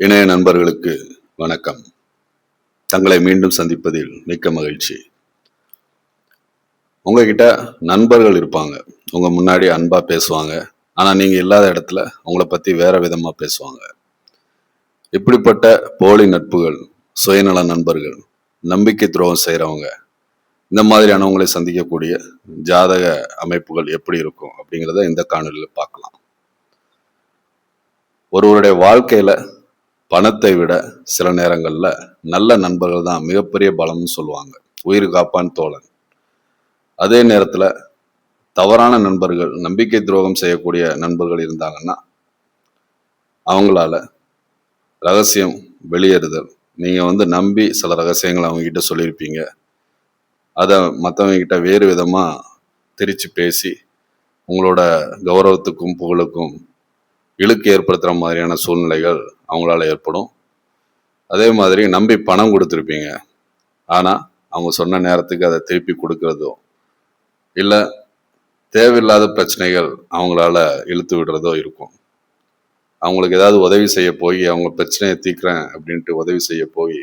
இணைய நண்பர்களுக்கு வணக்கம். தங்களை மீண்டும் சந்திப்பதில் மிக்க மகிழ்ச்சி. உங்ககிட்ட நண்பர்கள் இருப்பாங்க. உங்க முன்னாடி அன்பா பேசுவாங்க. ஆனா நீங்க இல்லாத இடத்துல உங்களை பத்தி வேற விதமா பேசுவாங்க. இப்படிப்பட்ட போலி நட்புகள், சுயநல நண்பர்கள், நம்பிக்கை துரோகம் செய்யறவங்க, இந்த மாதிரியானவங்களை சந்திக்கக்கூடிய ஜாதக அமைப்புகள் எப்படி இருக்கும் அப்படிங்கிறத இந்த காணொலியில் பார்க்கலாம். ஒருவருடைய வாழ்க்கையில பணத்தை விட சில நேரங்கள்ல நல்ல நண்பர்கள் தான் மிகப்பெரிய பலம்னு சொல்லுவாங்க. உயிர் காப்பான் தோழன். அதே நேரத்துல தவறான நண்பர்கள், நம்பிக்கை துரோகம் செய்யக்கூடிய நண்பர்கள் இருந்தாங்கன்னா அவங்களால ரகசியம் வெளியேறுதல். நீங்க நம்பி சில ரகசியங்களை அவங்க கிட்ட சொல்லியிருப்பீங்க. அதை மற்றவங்க கிட்ட வேறு விதமா திரிச்சு பேசி உங்களோட கௌரவத்துக்கும் புகழுக்கும் இழுக்கு ஏற்படுத்துற மாதிரியான சூழ்நிலைகள் அவங்களால ஏற்படும். அதே மாதிரி நம்பி பணம் கொடுத்துருப்பீங்க. ஆனா அவங்க சொன்ன நேரத்துக்கு அதை திருப்பி கொடுக்கறதோ இல்ல தேவையில்லாத பிரச்சனைகள் அவங்களால இழுத்து விடுறதோ இருக்கும். அவங்களுக்கு ஏதாவது உதவி செய்ய போய் அவங்க பிரச்சனையை தீர்க்கிறேன் அப்படின்ட்டு உதவி செய்ய போய்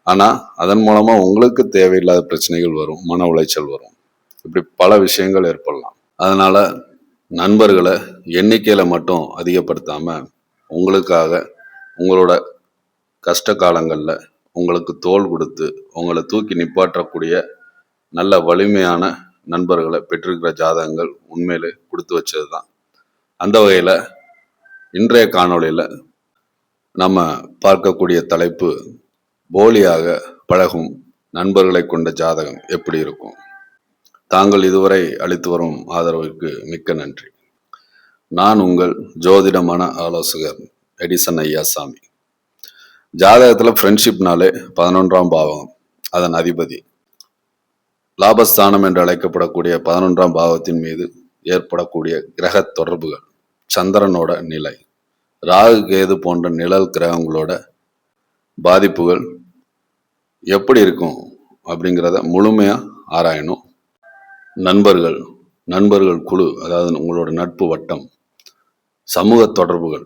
ஆனா அதன் மூலமா உங்களுக்கு தேவையில்லாத பிரச்சனைகள் வரும், மன உளைச்சல் வரும். இப்படி பல விஷயங்கள் ஏற்படலாம். அதனால நண்பர்களை எண்ணிக்கையில மட்டும் அதிகப்படுத்தாம உங்களுக்காக உங்களோட கஷ்ட காலங்கள்ல உங்களுக்கு தோள் கொடுத்து உங்களை தூக்கி நிப்பாற்றக்கூடிய நல்ல வலிமையான நண்பர்களை பெற்றிருக்கிற ஜாதகங்கள் உண்மையிலே கொடுத்து வச்சதுதான். அந்த வகையில இன்றைய காணொளியில நம்ம பார்க்கக்கூடிய தலைப்பு, போலியாக பழகும் நண்பர்களை கொண்ட ஜாதகம் எப்படி இருக்கும். தாங்கள் இதுவரை அளித்து வரும் ஆதரவிற்கு மிக்க நன்றி. நான் உங்கள் ஜோதிட மன ஆலோசகர் எடிசன் ஐயாசாமி. ஜாதகத்துல ஃப்ரெண்ட்ஷிப்னாலே 11ஆம் பாவம், அதன் அதிபதி லாபஸ்தானம் என்று அழைக்கப்படக்கூடிய 11ஆம் பாவத்தின் மீது ஏற்படக்கூடிய கிரக தொடர்புகள், சந்திரனோட நிலை, ராகு கேது போன்ற நிழல் கிரகங்களோட பாதிப்புகள் எப்படி இருக்கும் அப்படிங்கிறத முழுமையா ஆராயணும். நண்பர்கள் குழு, அதாவது உங்களோட நட்பு வட்டம், சமூக தொடர்புகள்,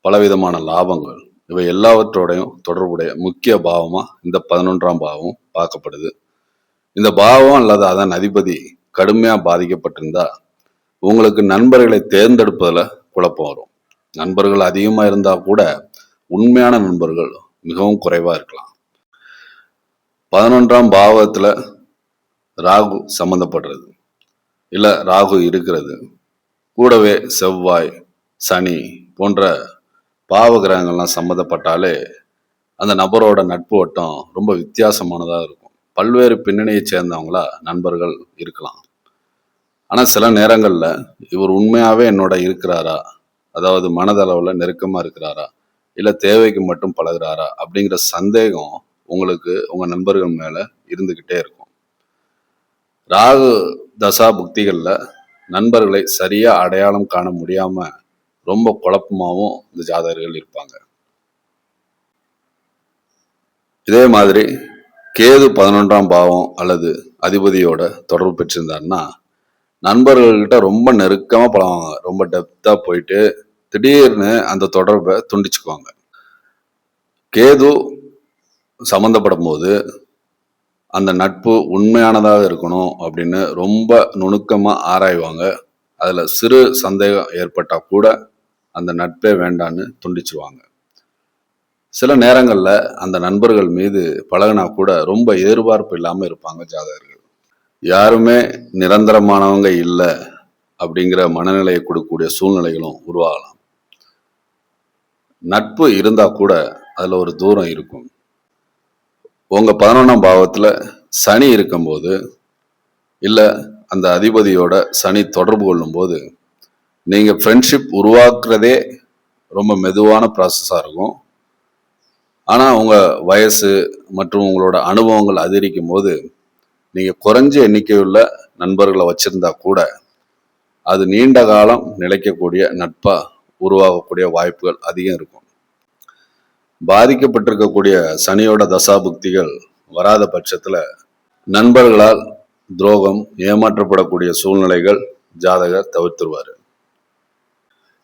பலவிதமான லாபங்கள், இவை எல்லாவற்றோடையும் தொடர்புடைய முக்கிய பாவமா இந்த 11ஆம் பாவம் பார்க்கப்படுது. இந்த பாவம் அல்லது அதன் அதிபதி கடுமையா பாதிக்கப்பட்டிருந்தா உங்களுக்கு நண்பர்களை தேர்ந்தெடுப்பதுல குழப்பம் வரும். நண்பர்கள் அதிகமா இருந்தா கூட உண்மையான நண்பர்கள் மிகவும் குறைவா இருக்கலாம். 11ஆம் பாவத்துல ராகு சம்பந்தப்படுறது இல்ல ராகு இருக்கிறது, கூடவே செவ்வாய், சனி போன்ற பாவ கிரகங்கள்லாம் சம்மந்தப்பட்டாலே அந்த நபரோட நட்பு வட்டம் ரொம்ப வித்தியாசமானதா இருக்கும். பல்வேறு பின்னணியை சேர்ந்தவங்களா நண்பர்கள் இருக்கலாம். ஆனா சில நேரங்கள்ல இவர் உண்மையாவே என்னோட இருக்கிறாரா, அதாவது மனதளவுல நெருக்கமா இருக்கிறாரா, இல்ல தேவைக்கு மட்டும் பழகுறாரா அப்படிங்கிற சந்தேகம் உங்களுக்கு உங்க நண்பர்கள் மேல இருந்துகிட்டே இருக்கும். ராகு தசா புக்திகள்ல நண்பர்களை சரியா அடையாளம் காண முடியாம ரொம்ப குழப்பமாவும் இந்த ஜாதகர்கள் இருப்பாங்க. இதே மாதிரி கேது 11ஆம் பாவம் அல்லது அதிபதியோட தொடர்பு பெற்றிருந்தாருன்னா நண்பர்கள்கிட்ட ரொம்ப நெருக்கமா பழகுவாங்க. ரொம்ப டெப்தா போயிட்டு திடீர்னு அந்த தொடர்பை துண்டிச்சுக்குவாங்க. கேது சம்பந்தப்படும் போது அந்த நட்பு உண்மையானதாக இருக்கணும் அப்படின்னு ரொம்ப நுணுக்கமா ஆராய்வாங்க. அதுல சிறு சந்தேகம் ஏற்பட்டா கூட அந்த நட்பே வேண்டான்னு துண்டிச்சுவாங்க. சில நேரங்கள்ல அந்த நண்பர்கள் மீது பழகினா கூட ரொம்ப எதிர்பார்ப்பு இல்லாம இருப்பாங்க ஜாதகர்கள். யாருமே நிரந்தரமானவங்க இல்லை அப்படிங்கிற மனநிலையை கொடுக்கக்கூடிய சூழ்நிலைகளும் உருவாகலாம். நட்பு இருந்தா கூட அதுல ஒரு தூரம் இருக்கும். உங்க 11ஆம் பாவத்துல சனி இருக்கும்போது இல்ல அந்த அதிபதியோட சனி தொடர்பு கொள்ளும் போது நீங்க ஃப்ரெண்ட்ஷிப் உருவாக்குறதே ரொம்ப மெதுவான ப்ராசஸா இருக்கும். ஆனா உங்க வயசு மற்றும் உங்களோட அனுபவங்கள் அதிகரிக்கும் போது நீங்க குறைஞ்ச எண்ணிக்கையுள்ள நண்பர்களை வச்சிருந்தா கூட அது நீண்ட காலம் நிலைக்கக்கூடிய நட்பா உருவாகக்கூடிய வாய்ப்புகள் அதிகம் இருக்கும். பாதிக்கப்பட்டிருக்கக்கூடிய சனியோட தசாபுக்திகள் வராத பட்சத்துல நண்பர்களால் துரோகம், ஏமாற்றப்படக்கூடிய சூழ்நிலைகள் ஜாதகர் தவிர்த்துருவாரு.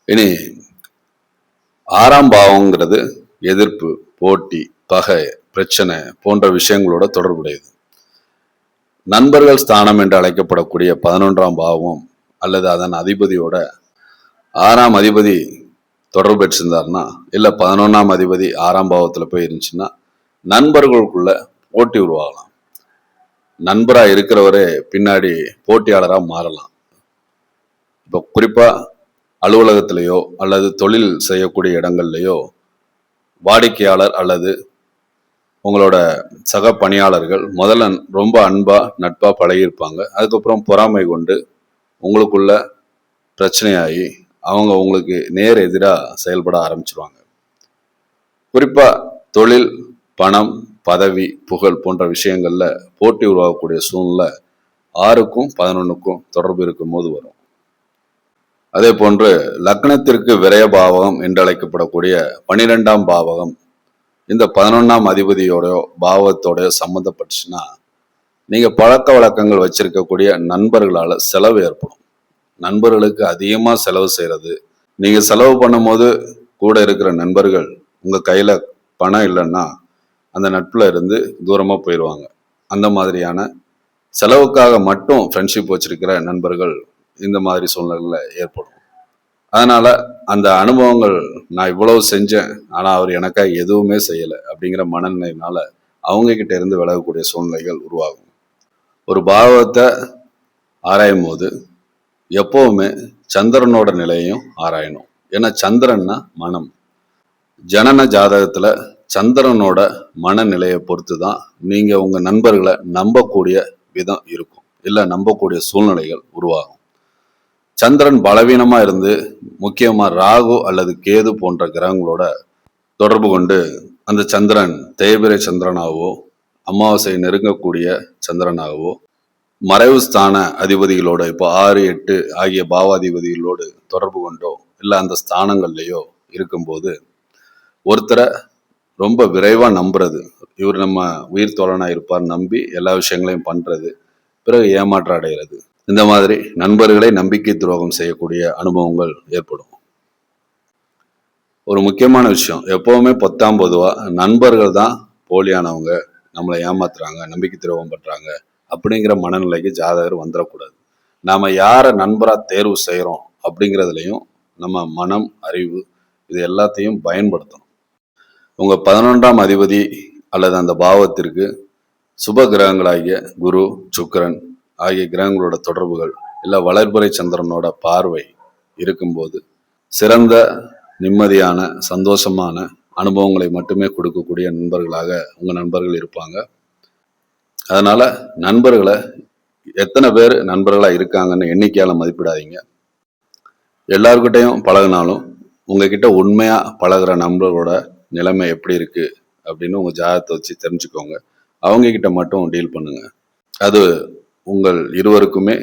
இனி 6ஆம் பாவம்ங்கிறது எதிர்ப்பு, போட்டி, பகை, பிரச்சனை போன்ற விஷயங்களோட தொடர்புடையது. நண்பர்கள் ஸ்தானம் என்று அழைக்கப்படக்கூடிய 11ஆம் பாவம் அல்லது அதன் அதிபதியோட 6ஆம் அதிபதி தொடர்பு பெற்றிருந்தாருன்னா, இல்ல 11ஆம் அதிபதி 6ஆம் பாவத்துல போய் இருந்துச்சுன்னா, நண்பர்களுக்குள்ள போட்டி உருவாகலாம். நண்பரா இருக்கிறவரே பின்னாடி போட்டியாளரா மாறலாம். இப்போ குறிப்பா அலுவலகத்திலேயோ அல்லது தொழில் செய்யக்கூடிய இடங்கள்லையோ வாடிக்கையாளர் அல்லது உங்களோட சக பணியாளர்கள் முதல்ல ரொம்ப அன்பா நட்பா பழகியிருப்பாங்க. அதுக்கப்புறம் பொறாமை கொண்டு உங்களுக்குள்ள பிரச்சனையாகி அவங்க உங்களுக்கு நேர் எதிராக செயல்பட ஆரம்பிச்சிருவாங்க. குறிப்பா தொழில், பணம், பதவி, புகழ் போன்ற விஷயங்கள்ல போட்டி உருவாகக்கூடிய சூழ்நிலை 6க்கும் 11க்கும் தொடர்பு இருக்கும் போது வரும். அதே போன்று லக்னத்திற்கு விரய பாவகம் என்று அழைக்கப்படக்கூடிய 12ஆம் பாவகம் இந்த 11ஆம் அதிபதியோட பாவத்தோட சம்மந்தப்பட்டுச்சுன்னா, நீங்க பழக்க வழக்கங்கள் வச்சிருக்கக்கூடிய நண்பர்களால செலவு ஏற்படும். நண்பர்களுக்கு அதிகமா செலவு செய்யறது, நீங்க செலவு பண்ணும் போது கூட இருக்கிற நண்பர்கள் உங்க கையில பணம் இல்லைன்னா அந்த நட்புல இருந்து தூரமா போயிடுவாங்க. அந்த மாதிரியான செலவுக்காக மட்டும் ஃப்ரெண்ட்ஷிப் வச்சிருக்கிற நண்பர்கள் இந்த மாதிரி சூழ்நிலையில ஏற்படும். அதனால அந்த அனுபவங்கள், நான் இவ்வளவு செஞ்சேன் ஆனா அவர் எனக்காக எதுவுமே செய்யலை அப்படிங்கிற மனநிலையினால அவங்க கிட்ட இருந்து விலகக்கூடிய சூழ்நிலைகள் உருவாகும். ஒரு பாவத்தை ஆராயும் போது எப்பவுமே சந்திரனோட நிலையையும் ஆராயணும். ஏன்னா சந்திரன்னா மனம். ஜனன ஜாதகத்துல சந்திரனோட மனநிலையை பொறுத்து தான் நீங்க உங்க நண்பர்களை நம்பக்கூடிய விதம் இருக்கும், இல்ல நம்பக்கூடிய சூழ்நிலைகள் உருவாகும். சந்திரன் பலவீனமா இருந்து முக்கியமா ராகு அல்லது கேது போன்ற கிரகங்களோட தொடர்பு கொண்டு அந்த சந்திரன் தேய்பிரை சந்திரனாகவோ அமாவாசை நெருங்கக்கூடிய சந்திரனாகவோ மறைவு ஸ்தான அதிபதிகளோட இப்போ 6, 8 ஆகிய பாவாதிபதிகளோடு தொடர்பு கொண்டோ இல்லை அந்த ஸ்தானங்கள்லையோ இருக்கும்போது ஒருத்தரை ரொம்ப விரைவா நம்புறது, இவர் நம்ம உயிர் தோழனா இருப்பார் நம்பி எல்லா விஷயங்களையும் பண்றது, பிறகு ஏமாற்றம் அடைகிறது, இந்த மாதிரி நண்பர்களை நம்பிக்கை துரோகம் செய்யக்கூடிய அனுபவங்கள் ஏற்படும். ஒரு முக்கியமான விஷயம், எப்பவுமே பொதுவா நண்பர்கள் தான் போலியானவங்க, நம்மளை ஏமாத்துறாங்க, நம்பிக்கை துரோகம் பண்றாங்க அப்படிங்கிற மனநிலைக்கு ஜாதகர் வந்துடக்கூடாது. நாம யாரை நண்பரா தேர்வு செய்யறோம் அப்படிங்கிறதுலையும் நம்ம மனம், அறிவு இது எல்லாத்தையும் பயன்படுத்தணும். உங்க 11ஆம் அதிபதி அல்லது அந்த பாவத்திற்கு சுப கிரகங்களாகிய குரு, சுக்கிரன் ஆகிய கிரகங்களோட தொடர்புகள் இல்லை வளர்பிறை சந்திரனோட பார்வை இருக்கும்போது சிறந்த நிம்மதியான சந்தோஷமான அனுபவங்களை மட்டுமே கொடுக்கக்கூடிய நண்பர்களாக உங்க நண்பர்கள் இருப்பாங்க. அதனால நண்பர்களை எத்தனை பேர் நண்பர்களா இருக்காங்கன்னு எண்ணிக்கையால மதிப்பிடாதீங்க. எல்லாருக்கிட்டையும் பழகினாலும் உங்ககிட்ட உண்மையா பழகுற நண்பர்களோட நிலைமை எப்படி இருக்கு அப்படின்னு உங்க ஜாதகத்தை வச்சு தெரிஞ்சுக்கோங்க. அவங்க கிட்ட மட்டும் டீல் பண்ணுங்க. அது உங்கள் இருவருக்குமே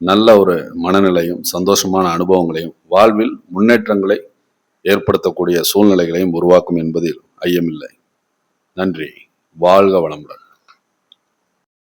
நல்ல ஒரு மனநிலையும் சந்தோஷமான அனுபவங்களையும் வாழ்வில் முன்னேற்றங்களை ஏற்படுத்தக்கூடிய சூழ்நிலைகளையும் உருவாக்கும் என்பதில் ஐயமில்லை. நன்றி. வாழ்க வளமுடன்.